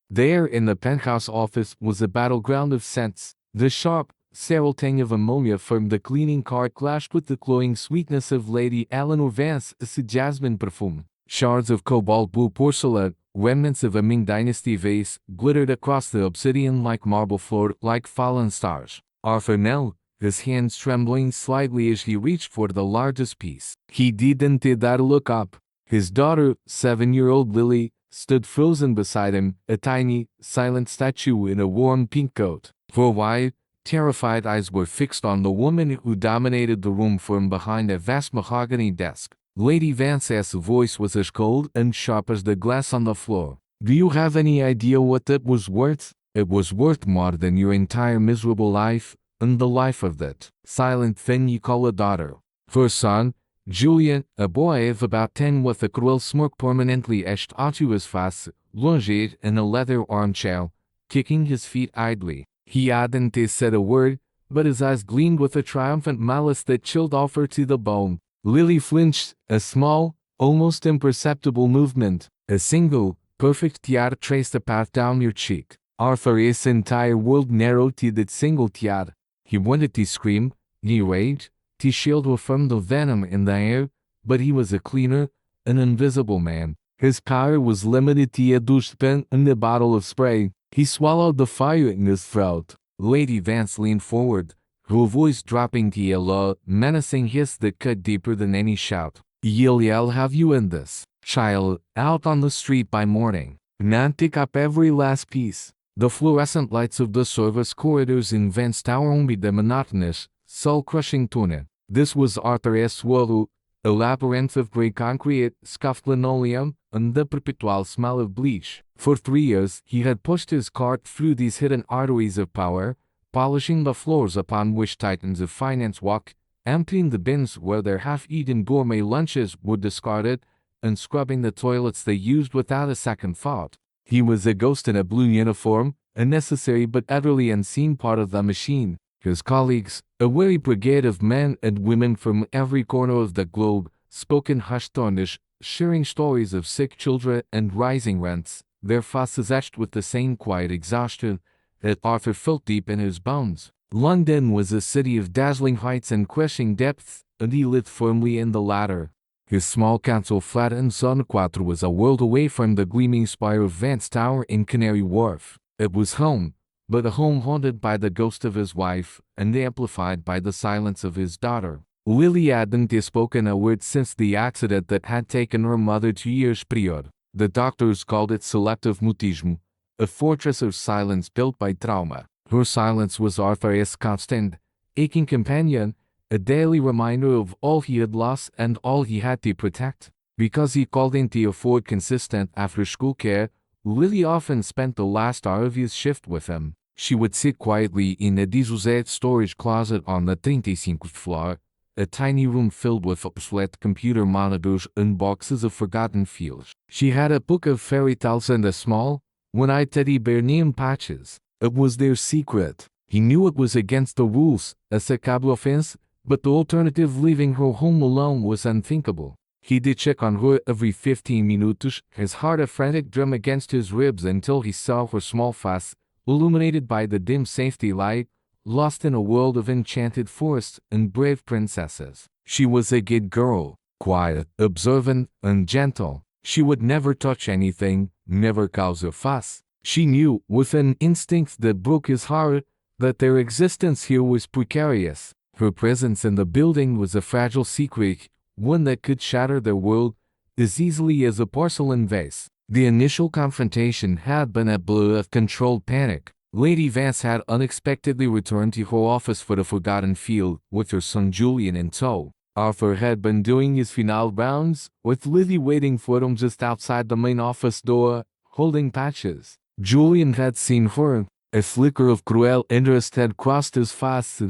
There in the penthouse office was a battleground of scents. The sharp, sterile tang of ammonia from the cleaning cart clashed with the cloying sweetness of Lady Eleanor Vance's jasmine perfume. Shards of cobalt blue porcelain, remnants of a Ming Dynasty vase, glittered across the obsidian-like marble floor like fallen stars. Arthur knelt, his hands trembling slightly as he reached for the largest piece. He didn't dare look up. His daughter, 7-year-old Lily, stood frozen beside him, a tiny, silent statue in a warm pink coat. Her wide, terrified eyes were fixed on the woman who dominated the room from behind a vast mahogany desk. Lady Vance's voice was as cold and sharp as the glass on the floor. "Do you have any idea what that was worth? It was worth more than your entire miserable life, and the life of that silent thing you call a daughter." Her son, Julian, a boy of about 10 with a cruel smirk permanently etched onto his face, lounged in a leather armchair, kicking his feet idly. He hadn't said a word, but his eyes gleamed with a triumphant malice that chilled Arthur to the bone. Lily flinched, a small, almost imperceptible movement. A single, perfect tear traced a path down your cheek. Arthur's entire world narrowed to that single tear. He wanted to scream, to rage, to shield her from the venom in the air, but he was a cleaner, an invisible man. His power was limited to a douche-pen and a bottle of spray. He swallowed the fire in his throat. Lady Vance leaned forward, her voice dropping to a low, menacing hiss that cut deeper than any shout. "I'll have you in this, child, out on the street by morning. Not pick up every last piece." The fluorescent lights of the service corridors in Vance Tower omitted the monotonous, soul-crushing tune. This was Arthur's world, a labyrinth of grey concrete, scuffed linoleum, and the perpetual smell of bleach. For 3 years he had pushed his cart through these hidden arteries of power, polishing the floors upon which titans of finance walk, emptying the bins where their half-eaten gourmet lunches were discarded, and scrubbing the toilets they used without a second thought. He was a ghost in a blue uniform, a necessary but utterly unseen part of the machine. His colleagues, a weary brigade of men and women from every corner of the globe, spoke in hushed tones, sharing stories of sick children and rising rents, their faces etched with the same quiet exhaustion that Arthur felt deep in his bones. London was a city of dazzling heights and crushing depths, and he lived firmly in the latter. His small council flat in Zone 4 was a world away from the gleaming spire of Vance Tower in Canary Wharf. It was home, but a home haunted by the ghost of his wife, and amplified by the silence of his daughter. Lily hadn't spoken a word since the accident that had taken her mother 2 years prior. The doctors called it selective mutismo, a fortress of silence built by trauma. Her silence was Arthur's constant, aching companion, a daily reminder of all he had lost and all he had to protect. Because he called in to afford consistent after-school care, Lily often spent the last hour of his shift with him. She would sit quietly in a disused storage closet on the 35th floor, a tiny room filled with obsolete computer monitors and boxes of forgotten files. She had a book of fairy tales and a small, one-eyed teddy bear named Patches. It was their secret. He knew it was against the rules, a sacable offense, but the alternative, leaving her home alone, was unthinkable. He did check on her every 15 minutes, his heart a frantic drum against his ribs until he saw her small face, illuminated by the dim safety light, lost in a world of enchanted forests and brave princesses. She was a good girl, quiet, observant, and gentle. She would never touch anything, never cause a fuss. She knew, with an instinct that broke his heart, that their existence here was precarious. Her presence in the building was a fragile secret, one that could shatter their world as easily as a porcelain vase. The initial confrontation had been a blur of controlled panic. Lady Vance had unexpectedly returned to her office for the Forgotten Field, with her son Julian in tow. Arthur had been doing his final rounds, with Lily waiting for him just outside the main office door, holding Patches. Julian had seen her. A flicker of cruel interest had crossed his face.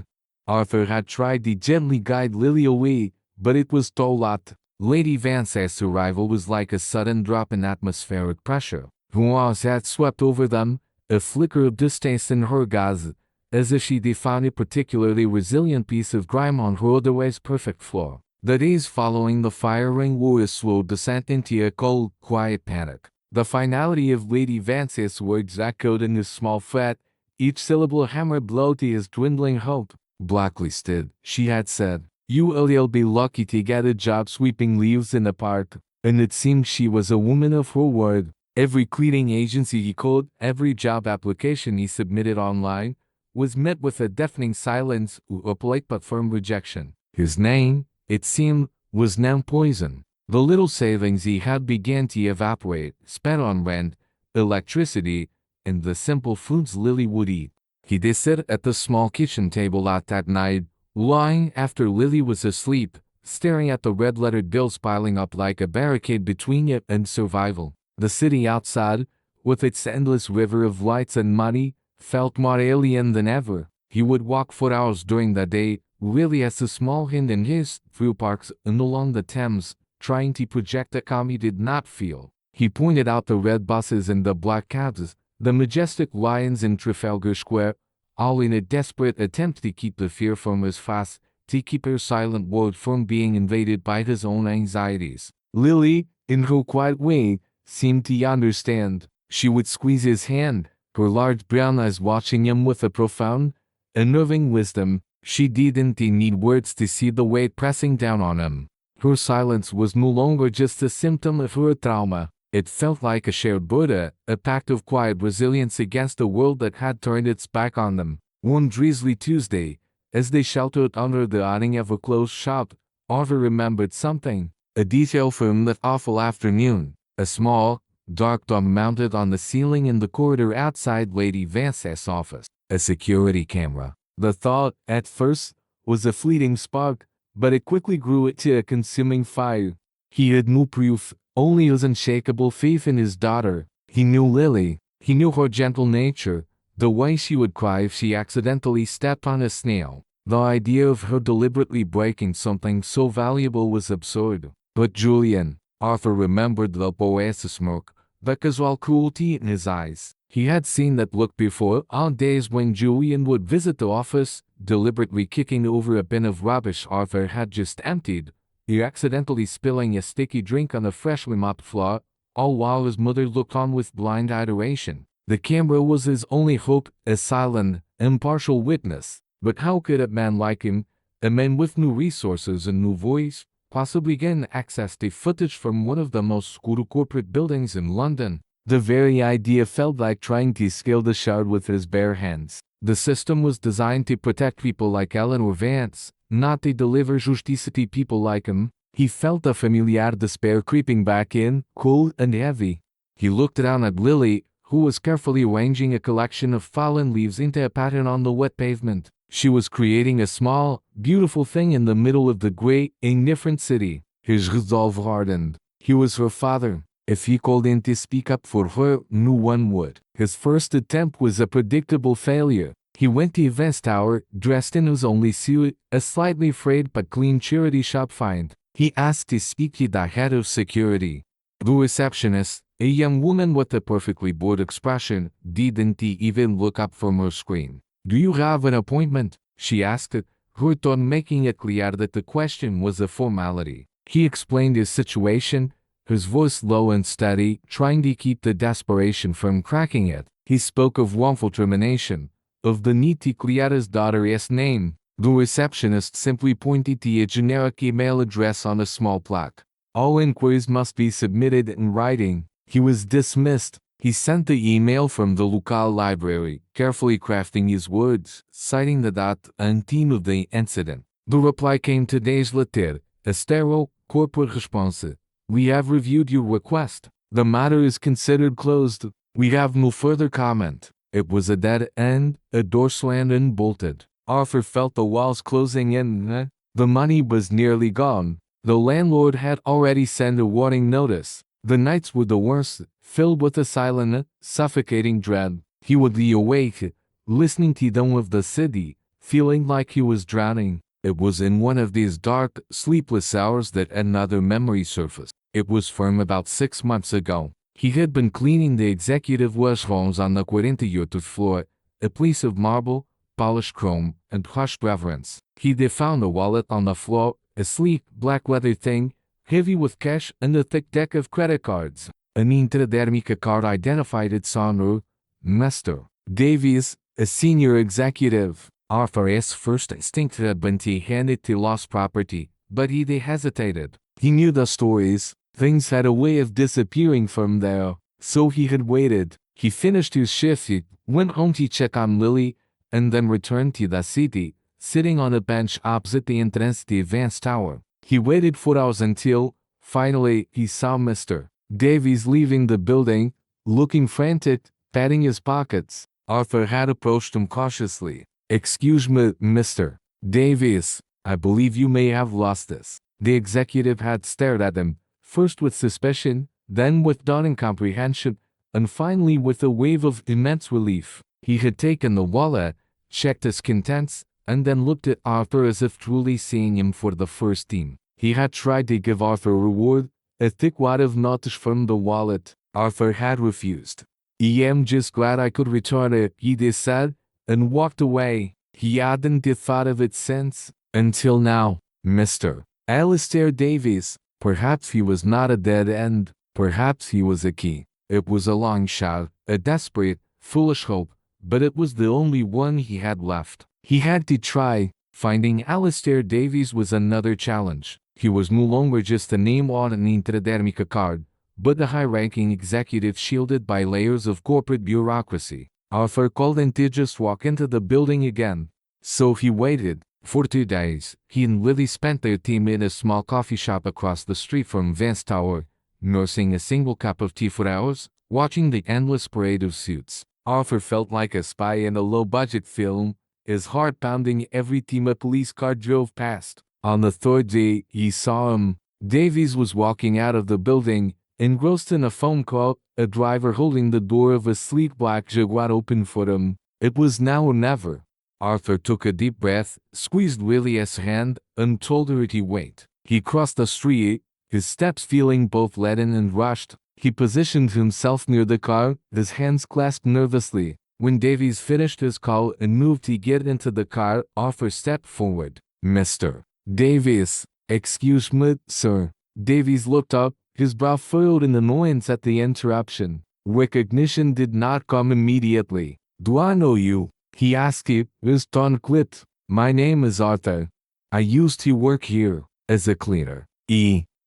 Arthur had tried to gently guide Lily away, but it was too late. Lady Vance's arrival was like a sudden drop in atmospheric pressure. Her eyes had swept over them, a flicker of distaste in her gaze, as if she found a particularly resilient piece of grime on her otherwise perfect floor. The days following the firing were a slow descent into a cold, quiet panic. The finality of Lady Vance's words echoed in his small fret, each syllable a hammer blow to his dwindling hope. Blacklisted, she had said. You'll be lucky to get a job sweeping leaves in the park. And it seemed she was a woman of her word. Every cleaning agency he called, every job application he submitted online, was met with a deafening silence or a polite but firm rejection. His name, it seemed, was now poison. The little savings he had began to evaporate, spent on rent, electricity, and the simple foods Lily would eat. He did sit at the small kitchen table late that night, lying after Lily was asleep, staring at the red-lettered bills piling up like a barricade between it and survival. The city outside, with its endless river of lights and money, felt more alien than ever. He would walk for hours during the day, really as a small hand in his, through parks and along the Thames, trying to project a calm he did not feel. He pointed out the red buses and the black cabs, the majestic lions in Trafalgar Square, all in a desperate attempt to keep the fear from his face, to keep her silent world from being invaded by his own anxieties. Lily, in her quiet way, seemed to understand. She would squeeze his hand, her large brown eyes watching him with a profound, unnerving wisdom. She didn't need words to see the weight pressing down on him. Her silence was no longer just a symptom of her trauma. It felt like a shared Buddha, a pact of quiet resilience against a world that had turned its back on them. One drizzly Tuesday, as they sheltered under the awning of a closed shop, Arthur remembered something. A detail from that awful afternoon. A small, dark dome mounted on the ceiling in the corridor outside Lady Vance's office. A security camera. The thought, at first, was a fleeting spark, but it quickly grew into a consuming fire. He had no proof, only his unshakable faith in his daughter. He knew Lily. He knew her gentle nature, the way she would cry if she accidentally stepped on a snail. The idea of her deliberately breaking something so valuable was absurd. But Julian, Arthur remembered the poetic smirk, the casual cruelty in his eyes. He had seen that look before on days when Julian would visit the office, deliberately kicking over a bin of rubbish Arthur had just emptied, accidentally spilling a sticky drink on the freshly mopped floor, all while his mother looked on with blind adoration. The camera was his only hope, a silent, impartial witness. But how could a man like him, a man with no resources and no voice, possibly gain access to footage from one of the most secure corporate buildings in London? The very idea felt like trying to scale the shard with his bare hands. The system was designed to protect people like Eleanor Vance, not to deliver justice to people like him. He felt a familiar despair creeping back in, cold and heavy. He looked down at Lily, who was carefully arranging a collection of fallen leaves into a pattern on the wet pavement. She was creating a small, beautiful thing in the middle of the gray, indifferent city. His resolve hardened. He was her father. If he called in to speak up for her, no one would. His first attempt was a predictable failure. He went to Vance Tower, dressed in his only suit, a slightly frayed but clean charity shop find. He asked to speak to the head of security. The receptionist, a young woman with a perfectly bored expression, didn't even look up from her screen. "Do you have an appointment?" she asked, her tone making it clear that the question was a formality. He explained his situation, his voice low and steady, trying to keep the desperation from cracking it. He spoke of wrongful termination, of the need to clear his daughter's name. The receptionist simply pointed to a generic email address on a small plaque. All inquiries must be submitted in writing. He was dismissed. He sent the email from the local library, carefully crafting his words, citing the date and time of the incident. The reply came 2 days later, a sterile, corporate response. "We have reviewed your request. The matter is considered closed. We have no further comment." It was a dead end, a door slammed and bolted. Arthur felt the walls closing in. The money was nearly gone. The landlord had already sent a warning notice. The nights were the worst, filled with a silent, suffocating dread. He would be awake, listening to the hum of the city, feeling like he was drowning. It was in one of these dark, sleepless hours that another memory surfaced. It was from about 6 months ago. He had been cleaning the executive washrooms on the 48th floor, a piece of marble, polished chrome, and hushed reverence. He had found a wallet on the floor, a sleek, black leather thing, heavy with cash and a thick deck of credit cards. An intradermic card identified its owner, Mr. Davies, a senior executive. Arthur's first instinct had been to hand it to lost property, but he hesitated. He knew the stories. Things had a way of disappearing from there, so he had waited. He finished his shift, he went home to check on Lily, and then returned to the city, sitting on a bench opposite the entrance to the Vance Tower. He waited for hours until, finally, he saw Mr. Davies leaving the building, looking frantic, patting his pockets. Arthur had approached him cautiously. "Excuse me, Mr. Davies, I believe you may have lost this." The executive had stared at him, first with suspicion, then with dawning comprehension, and finally with a wave of immense relief. He had taken the wallet, checked his contents, and then looked at Arthur as if truly seeing him for the first time. He had tried to give Arthur a reward, a thick wad of notes from the wallet. Arthur had refused. "I am just glad I could return it," he said, and walked away. He hadn't thought of it since, until now. Mr. Alistair Davies. Perhaps he was not a dead end, perhaps he was a key. It was a long shot, a desperate, foolish hope, but it was the only one he had left. He had to try. Finding Alistair Davies was another challenge. He was no longer just a name on an intradermic card, but a high-ranking executive shielded by layers of corporate bureaucracy. Arthur couldn't just walk into the building again. So he waited. For 2 days, he and Lily spent their time in a small coffee shop across the street from Vance Tower, nursing a single cup of tea for hours, watching the endless parade of suits. Arthur felt like a spy in a low-budget film, his heart pounding every time a police car drove past. On the 3rd day, he saw him. Davies was walking out of the building, engrossed in a phone call, a driver holding the door of a sleek black Jaguar open for him. It was now or never. Arthur took a deep breath, squeezed Lily's hand, and told her to wait. He crossed the street, his steps feeling both leaden and rushed. He positioned himself near the car, his hands clasped nervously. When Davies finished his call and moved to get into the car, Arthur stepped forward. "Mr. Davies, excuse me, sir." Davies looked up, his brow furrowed in annoyance at the interruption. Recognition did not come immediately. "Do I know you?" he asked, his tone clipped. "My name is Arthur. I used to work here, as a cleaner.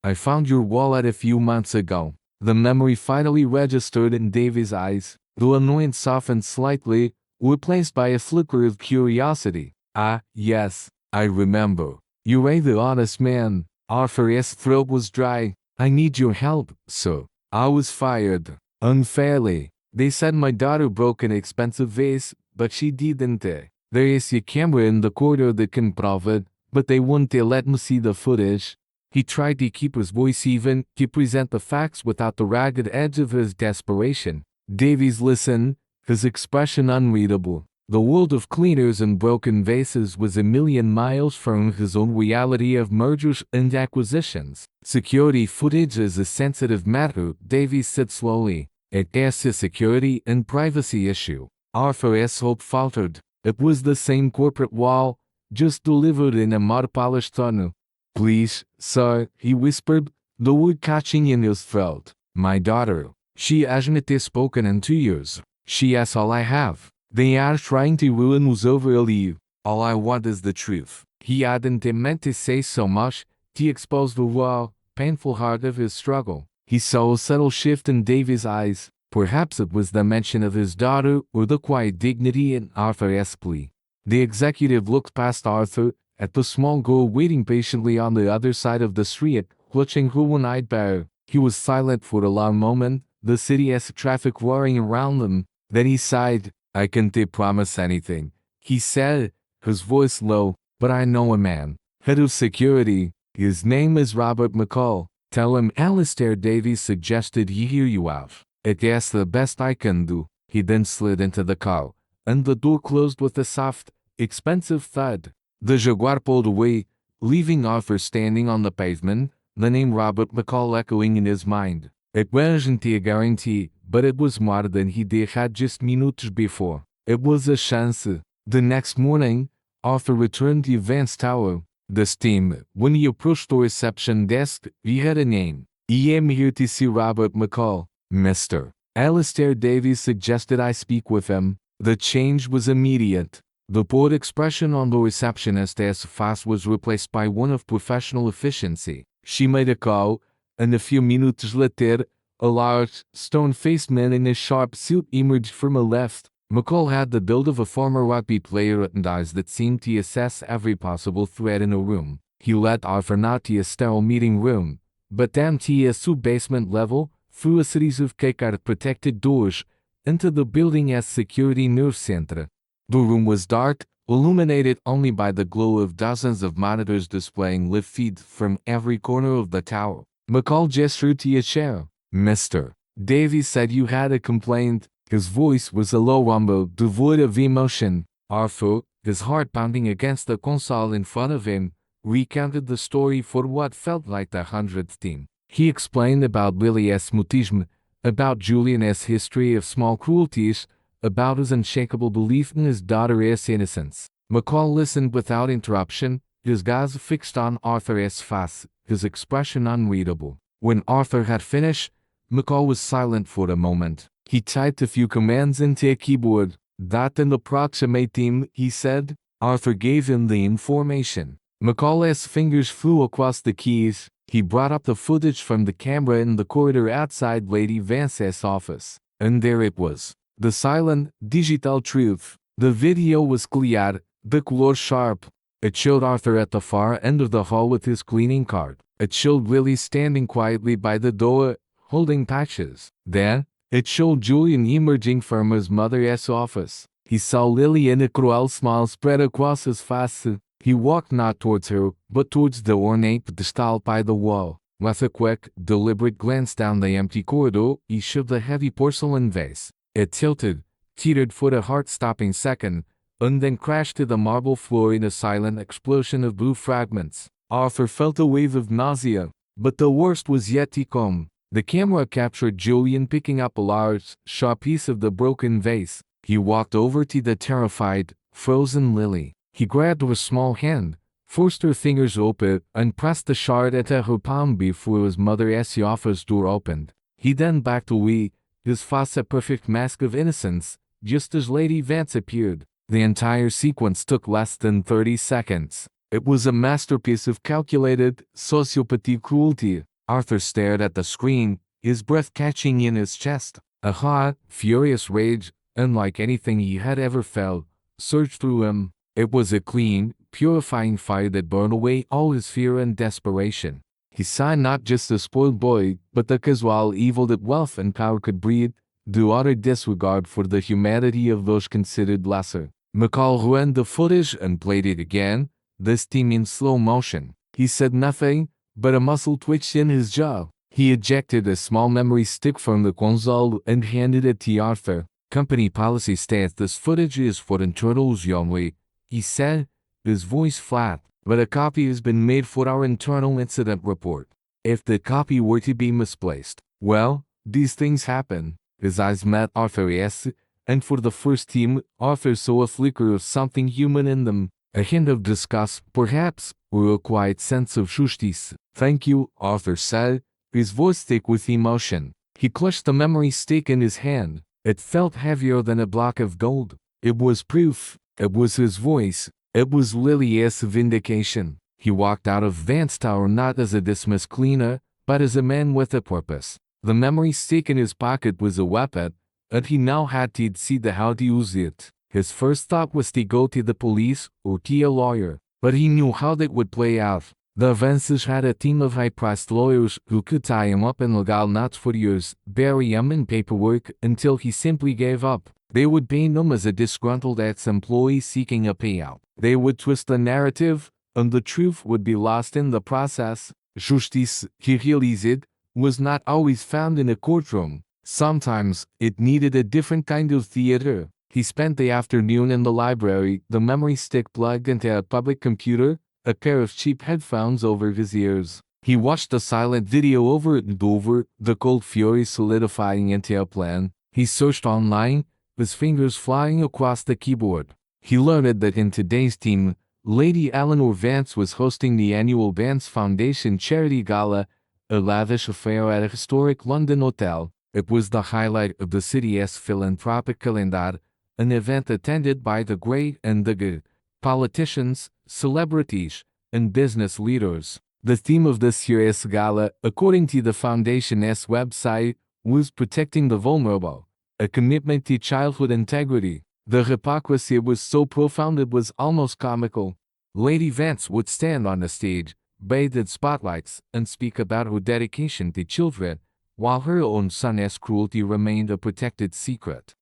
I found your wallet a few months ago." The memory finally registered in Davies' eyes. The annoyance softened slightly, replaced by a flicker of curiosity. "Ah, yes, I remember. You are the honest man." Arthur's throat was dry. "I need your help, sir. I was fired. Unfairly. They said my daughter broke an expensive vase, but she didn't. There is a camera in the corridor that can prove it, but they won't let me see the footage." He tried to keep his voice even, to present the facts without the ragged edge of his desperation. Davies listened, his expression unreadable. The world of cleaners and broken vases was a million miles from his own reality of mergers and acquisitions. "Security footage is a sensitive matter," Davies said slowly. "It is a security and privacy issue." Arthur's hope faltered. It was the same corporate wall, just delivered in a mud-polished tunnel. "Please, sir," he whispered, the word catching in his throat. "My daughter. She hasn't spoken in 2 years. She is all I have. They are trying to ruin us over a leave. All I want is the truth." He hadn't meant to say so much, to expose the raw, painful heart of his struggle. He saw a subtle shift in Davies' eyes. Perhaps it was the mention of his daughter or the quiet dignity in Arthur's plea. The executive looked past Arthur, at the small girl waiting patiently on the other side of the street, clutching her one-eyed bear. He was silent for a long moment, the city's traffic roaring around them. Then he sighed. "I can't promise anything," he said, his voice low, "but I know a man. Head of security. His name is Robert McCall. Tell him Alistair Davies suggested he hear you out. It is the best I can do." He then slid into the car, and the door closed with a soft, expensive thud. The Jaguar pulled away, leaving Arthur standing on the pavement, the name Robert McCall echoing in his mind. It wasn't a guarantee, but it was more than he had just minutes before. It was a chance. The next morning, Arthur returned to Vance Tower. This time, when he approached the reception desk, he had a name. "I am here to see Robert McCall." Mr. Alistair Davies suggested I speak with him. The change was immediate. The bored expression on the receptionist's face was replaced by one of professional efficiency. She made a call, and a few minutes later, a large, stone-faced man in a sharp suit emerged from a left. McCall had the build of a former rugby player and eyes that seemed to assess every possible threat in a room. He led Arthur not to a sterile meeting room, but down to a sub-basement level, through a series of card-protected doors, into the building's security nerve center. The room was dark, illuminated only by the glow of dozens of monitors displaying live feeds from every corner of the tower. McCall gestured to a chair. Mr. Davies said you had a complaint. His voice was a low rumble, devoid of emotion. Arthur, his heart pounding against the console in front of him, recounted the story for what felt like the 100th time. He explained about Lily's mutism, about Julian's history of small cruelties, about his unshakable belief in his daughter's innocence. McCall listened without interruption, his gaze fixed on Arthur's face, his expression unreadable. When Arthur had finished, McCall was silent for a moment. He typed a few commands into a keyboard. That and approximate him, he said. Arthur gave him the information. McCall's fingers flew across the keys. He brought up the footage from the camera in the corridor outside Lady Vance's office. And there it was. The silent, digital truth. The video was clear, the color sharp. It showed Arthur at the far end of the hall with his cleaning cart. It showed Lily standing quietly by the door, holding patches. Then, it showed Julian emerging from his mother's office. He saw Lily and a cruel smile spread across his face. He walked not towards her, but towards the ornate pedestal by the wall. With a quick, deliberate glance down the empty corridor, he shoved the heavy porcelain vase. It tilted, teetered for a heart-stopping second, and then crashed to the marble floor in a silent explosion of blue fragments. Arthur felt a wave of nausea, but the worst was yet to come. The camera captured Julian picking up a large, sharp piece of the broken vase. He walked over to the terrified, frozen Lily. He grabbed her small hand, forced her fingers open, and pressed the shard into her palm before his mother's office door opened. He then backed away, his face a perfect mask of innocence, just as Lady Vance appeared. The entire sequence took less than 30 seconds. It was a masterpiece of calculated, sociopathic cruelty. Arthur stared at the screen, his breath catching in his chest. A hot, furious rage, unlike anything he had ever felt, surged through him. It was a clean, purifying fire that burned away all his fear and desperation. He saw not just the spoiled boy, but the casual evil that wealth and power could breed, the utter disregard for the humanity of those considered lesser. McCall ran the footage and played it again, this time in slow motion. He said nothing, but a muscle twitched in his jaw. He ejected a small memory stick from the console and handed it to Arthur. Company policy states this footage is for internal use only, he said, his voice flat, but a copy has been made for our internal incident report. If the copy were to be misplaced, well, these things happen. His eyes met Arthur's, and for the first time, Arthur saw a flicker of something human in them. A hint of disgust, perhaps, or a quiet sense of justice. Thank you, Arthur said, his voice thick with emotion. He clutched the memory stick in his hand. It felt heavier than a block of gold. It was proof. It was his voice. It was Lily's vindication. He walked out of Vance Tower not as a dismissed cleaner, but as a man with a purpose. The memory stick in his pocket was a weapon, and he now had to decide how to use it. His first thought was to go to the police or to a lawyer, but he knew how that would play out. The Vances had a team of high-priced lawyers who could tie him up in legal knots for years, bury him in paperwork until he simply gave up. They would paint him as a disgruntled ex-employee seeking a payout. They would twist the narrative, and the truth would be lost in the process. Justice, he realized, was not always found in a courtroom. Sometimes, it needed a different kind of theater. He spent the afternoon in the library, the memory stick plugged into a public computer, a pair of cheap headphones over his ears. He watched the silent video over and over, the cold fury solidifying into a plan. He searched online, his fingers flying across the keyboard. He learned that in today's team, Lady Eleanor Vance was hosting the annual Vance Foundation Charity Gala, a lavish affair at a historic London hotel. It was the highlight of the city's philanthropic calendar, an event attended by the great and the good, politicians, celebrities, and business leaders. The theme of this year's gala, according to the foundation's website, was protecting the vulnerable, a commitment to childhood integrity. The hypocrisy was so profound it was almost comical. Lady Vance would stand on the stage, bathed in spotlights, and speak about her dedication to children, while her own son's cruelty remained a protected secret.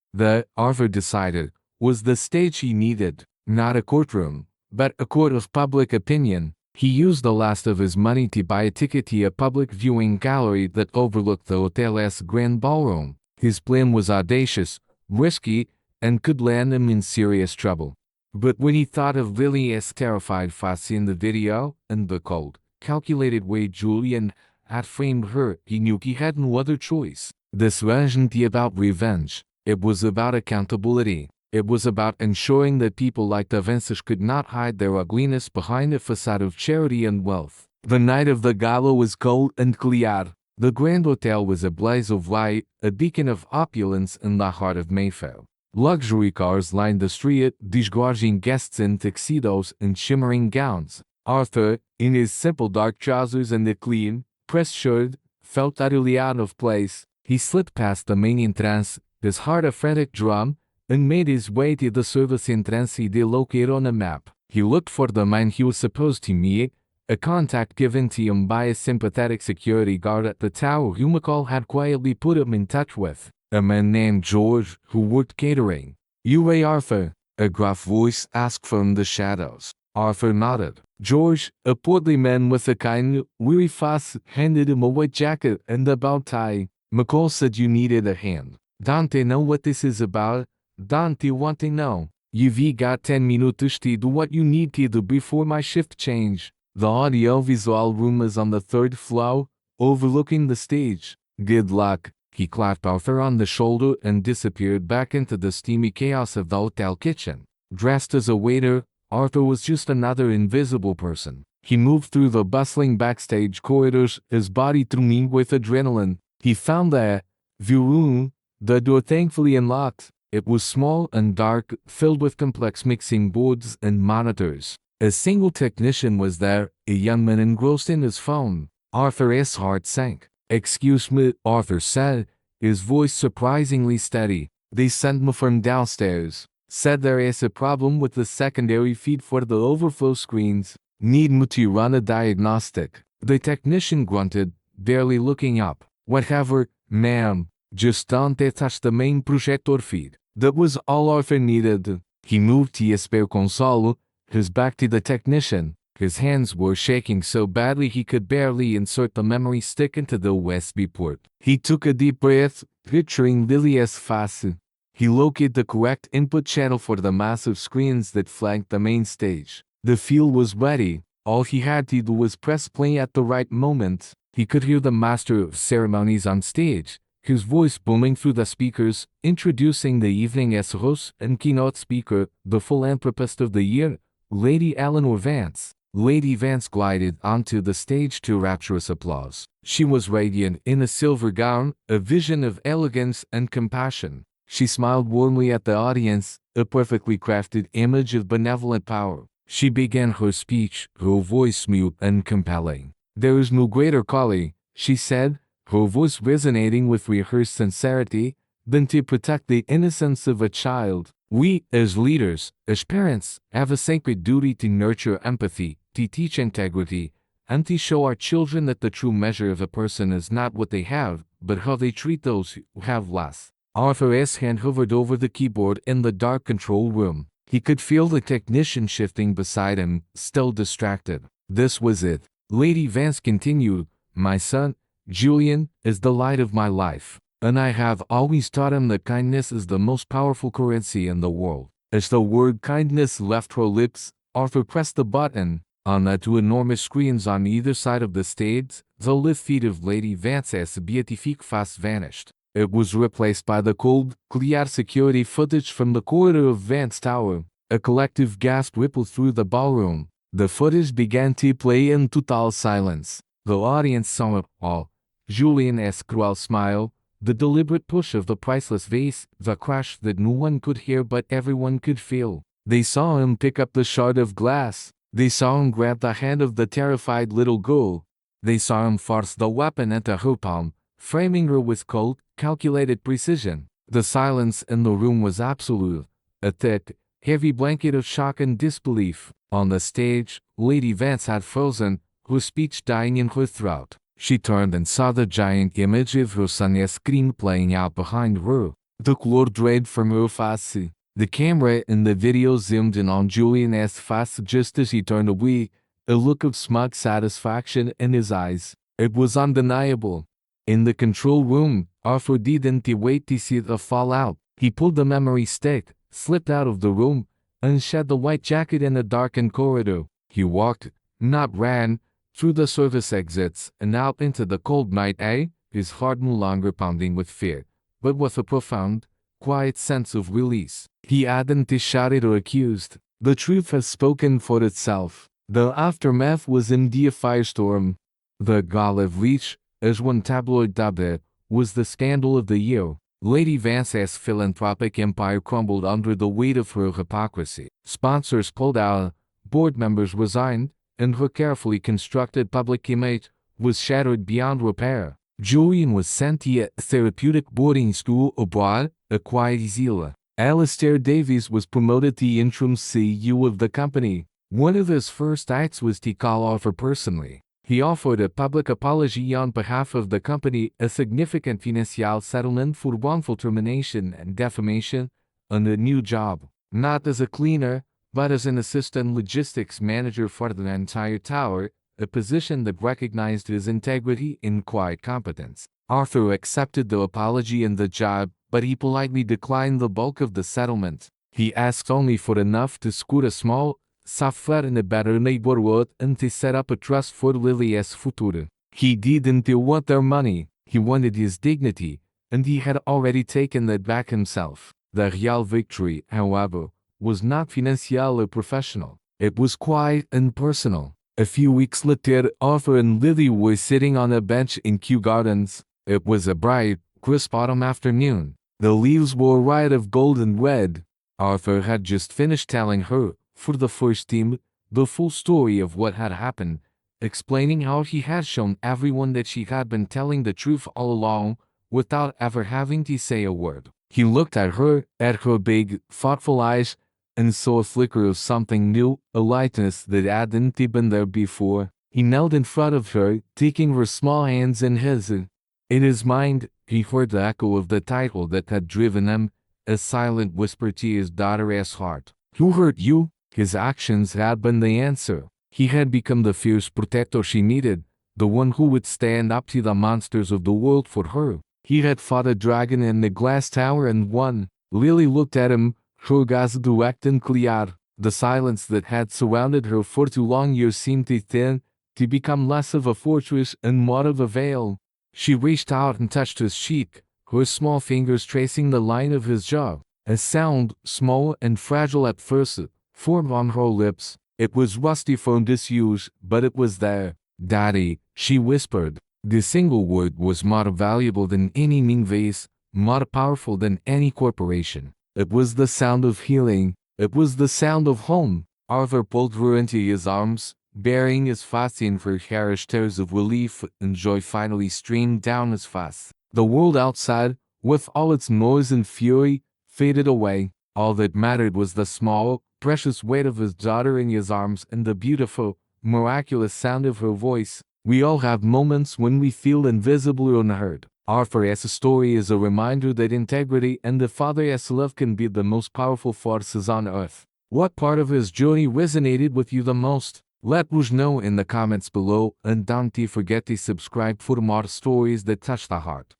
Arthur decided, was the stage he needed, not a courtroom, but a court of public opinion. He used the last of his money to buy a ticket to a public viewing gallery that overlooked the hotel's grand ballroom. His plan was audacious, risky, and could land him in serious trouble. But when he thought of Lily's terrified face in the video, and the cold, calculated way Julian had framed her, he knew he had no other choice. This wasn't about revenge. It was about accountability. It was about ensuring that people like the Vances could not hide their ugliness behind a facade of charity and wealth. The night of the gala was cold and clear. The Grand Hotel was a blaze of light, a beacon of opulence in the heart of Mayfair. Luxury cars lined the street, disgorging guests in tuxedos and shimmering gowns. Arthur, in his simple dark trousers and a clean, pressed shirt, felt utterly out of place. He slipped past the main entrance, his heart a frantic drum, and made his way to the service entrance he located on a map. He looked for the man he was supposed to meet, a contact given to him by a sympathetic security guard at the tower whom McCall had quietly put him in touch with, a man named George who worked catering. "You Arthur?" a gruff voice asked from the shadows. Arthur nodded. George, a portly man with a kind, weary face, handed him a white jacket and a bow tie. McCall said you needed a hand. "Don't they know what this is about? Don't you want to know? You've got 10 minutes to do what you need to do before my shift change." The audio-visual room is on the 3rd floor, overlooking the stage. "Good luck." He clapped Arthur on the shoulder and disappeared back into the steamy chaos of the hotel kitchen. Dressed as a waiter, Arthur was just another invisible person. He moved through the bustling backstage corridors, his body thrumming with adrenaline. He found the room, the door thankfully unlocked. It was small and dark, filled with complex mixing boards and monitors. A single technician was there, a young man engrossed in his phone. Arthur's heart sank. "Excuse me," Arthur said, his voice surprisingly steady. "They sent me from downstairs. Said there is a problem with the secondary feed for the overflow screens. Need me to run a diagnostic." The technician grunted, barely looking up. "Whatever, ma'am. Just don't touch the main projector feed." That was all Arthur needed. He moved to a spare console, his back to the technician. His hands were shaking so badly he could barely insert the memory stick into the USB port. He took a deep breath, picturing Lily's face. He located the correct input channel for the massive screens that flanked the main stage. The field was ready. All he had to do was press play at the right moment. He could hear the master of ceremonies on stage, his voice booming through the speakers, introducing the evening's host and keynote speaker, the philanthropist of the year, Lady Eleanor Vance. Lady Vance glided onto the stage to rapturous applause. She was radiant in a silver gown, a vision of elegance and compassion. She smiled warmly at the audience, a perfectly crafted image of benevolent power. She began her speech, her voice smooth and compelling. "There is no greater calling," she said, her voice resonating with rehearsed sincerity, "than to protect the innocence of a child. We, as leaders, as parents, have a sacred duty to nurture empathy, to teach integrity, and to show our children that the true measure of a person is not what they have, but how they treat those who have less." Arthur's hand hovered over the keyboard in the dark control room. He could feel the technician shifting beside him, still distracted. This was it. Lady Vance continued, "My son, Julian, is the light of my life, and I have always taught him that kindness is the most powerful currency in the world." As the word kindness left her lips, Arthur pressed the button. On the 2 enormous screens on either side of the stage, the lit feed of Lady Vance's beatific face vanished. It was replaced by the cold, clear security footage from the corridor of Vance Tower. A collective gasp rippled through the ballroom. The footage began to play in total silence. The audience saw it all. Julian's cruel smile, The deliberate push of the priceless vase, the crash that no one could hear but everyone could feel. They saw him pick up the shard of glass. They saw him grab the hand of the terrified little girl. They saw him force the weapon into her palm, framing her with cold, calculated precision. The silence in the room was absolute, a thick, heavy blanket of shock and disbelief. On the stage, Lady Vance had frozen, her speech dying in her throat. She turned and saw the giant image of her son as screen playing out behind her. The color drained from her face. The camera in the video zoomed in on Julian's face just as he turned away, a look of smug satisfaction in his eyes. It was undeniable. In the control room, Arthur didn't wait to see the fallout. He pulled the memory stick, slipped out of the room, and shed the white jacket in a darkened corridor. He walked, not ran, through the service exits and out into the cold night air, his heart no longer pounding with fear, but with a profound, quiet sense of release. He hadn't shouted or accused. The truth has spoken for itself. The aftermath was indeed a firestorm. The Gala Reach, as one tabloid dubbed it, was the scandal of the year. Lady Vance's philanthropic empire crumbled under the weight of her hypocrisy. Sponsors pulled out, board members resigned, and her carefully constructed public image was shattered beyond repair. Julian was sent to a therapeutic boarding school abroad, a quiet exile. Alistair Davies was promoted to interim CEO of the company. One of his first acts was to call Arthur personally. He offered a public apology on behalf of the company, a significant financial settlement for wrongful termination and defamation, and a new job, not as a cleaner, but as an assistant logistics manager for the entire tower, a position that recognized his integrity and quiet competence. Arthur accepted the apology and the job, but he politely declined the bulk of the settlement. He asked only for enough to scoot a small, soft flat in a better neighborhood and to set up a trust for Lily's future. He didn't want their money, he wanted his dignity, and he had already taken that back himself. The real victory, however, was not financial or professional. It was quiet and personal. A few weeks later, Arthur and Lily were sitting on a bench in Kew Gardens. It was a bright, crisp autumn afternoon. The leaves were a riot of gold and red. Arthur had just finished telling her, for the first time, the full story of what had happened, explaining how he had shown everyone that she had been telling the truth all along, without ever having to say a word. He looked at her big, thoughtful eyes, and saw a flicker of something new, a lightness that hadn't been there before. He knelt in front of her, taking her small hands in his. In his mind, he heard the echo of the title that had driven him, a silent whisper to his daughter's heart. Who hurt you? His actions had been the answer. He had become the fierce protector she needed, the one who would stand up to the monsters of the world for her. He had fought a dragon in the glass tower and won. Lily looked at him, her gaze direct and clear. The silence that had surrounded her for 2 long years seemed to thin, to become less of a fortress and more of a veil. She reached out and touched his cheek, her small fingers tracing the line of his jaw. A sound, small and fragile at first, formed on her lips. It was rusty from disuse, but it was there. Daddy, she whispered. The single word was more valuable than any mean vase, more powerful than any corporation. It was the sound of healing. It was the sound of home. Arthur pulled her into his arms, burying his face in her hair as tears of relief and joy finally streamed down his face. The world outside, with all its noise and fury, faded away. All that mattered was the small, precious weight of his daughter in his arms and the beautiful, miraculous sound of her voice. We all have moments when we feel invisible or unheard. Arthur's story is a reminder that integrity and the father's love can be the most powerful forces on earth. What part of his journey resonated with you the most? Let us know in the comments below, and don't forget to subscribe for more stories that touch the heart.